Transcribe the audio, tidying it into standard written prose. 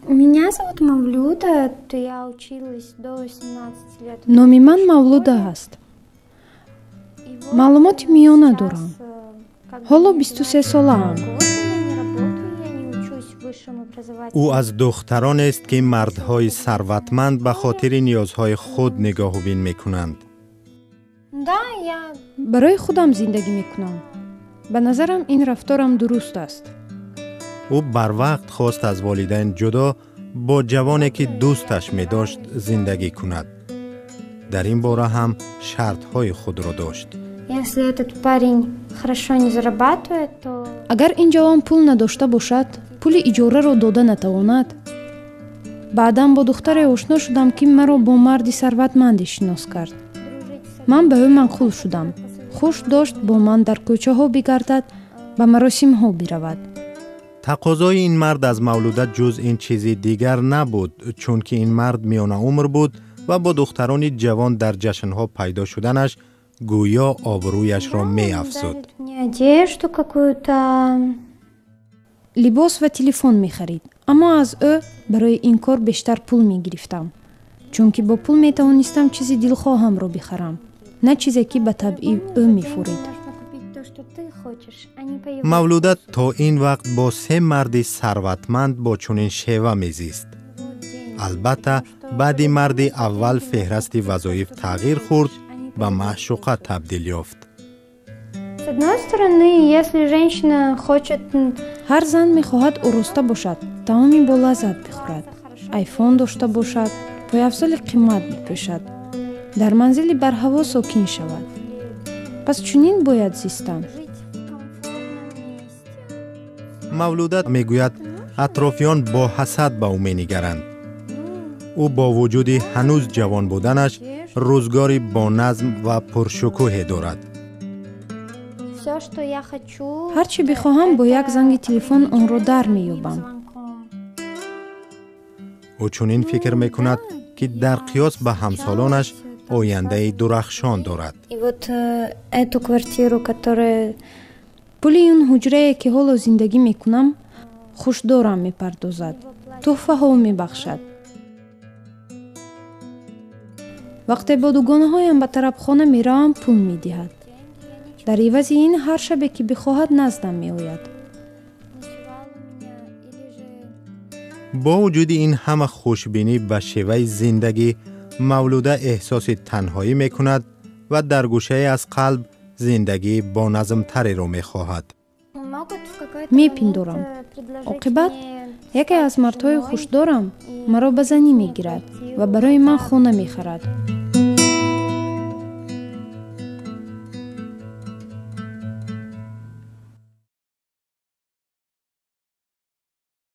Меня зовут Мавлюда, я училась до 18 лет. Номи ман Мавлуда аст. Маълумоти миёна дорам. ҳоло 23 солаам. او از دختران است که مردهای ثروتمند به خاطر نیازهای خود نگاه و بین میکنند. برای خودم زندگی میکنم. به نظرم این رفتارم درست است. او بر وقت خواست از والدین جدا با جوانی که دوستش می داشت زندگی کند. در این باره هم شرطهای خود را داشت. اگر این جوان پول نداشته باشد، پول اجاره را داده نتواند. بعداً با دختر آشنا شدم که مرا با مردی ثروتمندی شناس کرد. من به او منقول شدم. خوش داشت با من در کوچه ها بگردد، به مراسم ها برود. تقاضای این مرد از مولوده جز این چیزی دیگر نبود، چون که این مرد میان عمر بود و با دختران جوان در جشنها پیدا شدنش گویا آبرویش را می افزود. لباس و تلفن می خرید، اما از او برای این کار بیشتر پول می گرفتم، چون که با پول می توانستم چیزی دلخواهم را بخرم، نه چیزی که به طبع او می فورید. مولوده تا این وقت با 3 مرد ثروتمند با چنین شیوه میزیست. البته بعد مرد اول فهرست وظایف تغییر خورد و معشوقه تبدیل یافت. هر زن میخواهد آراسته باشد، طعامی با لذت بخورد، آیفون داشته باشد، پایافزال قیمت بپوشد، در منزلی بر هوا ساکن شود. پس چنین باید زیستم. مولوده میگوید اطرافیان با حسد به او مینگرند. او با وجود هنوز جوان بودنش روزگاری با نظم و پرشکوه دارد. هرچی بخواهم با یک زنگ تلفن آن را در می‌یابم. او چنین فکر میکند که در قیاس به همسالانش آینده درخشان دارد. پولی اون حجره که حالا زندگی میکنم خوشدارم میپردازد، تحفه ها میبخشد. وقتی با دوگانه هایم به طرف خانه میروم پول میدهد. در عوض این هر شب که بخواهد نزدم میآید. با وجود این همه خوشبینی به شیوه زندگی، مولوده احساس تنهایی میکند و در گوشه از قلب زندگی با نظم تری رو میخواهد. میپندارم. عاقبت یکی از مردهای خوشدارم مرا به زنی میگیرد و برای من خانه میخرد.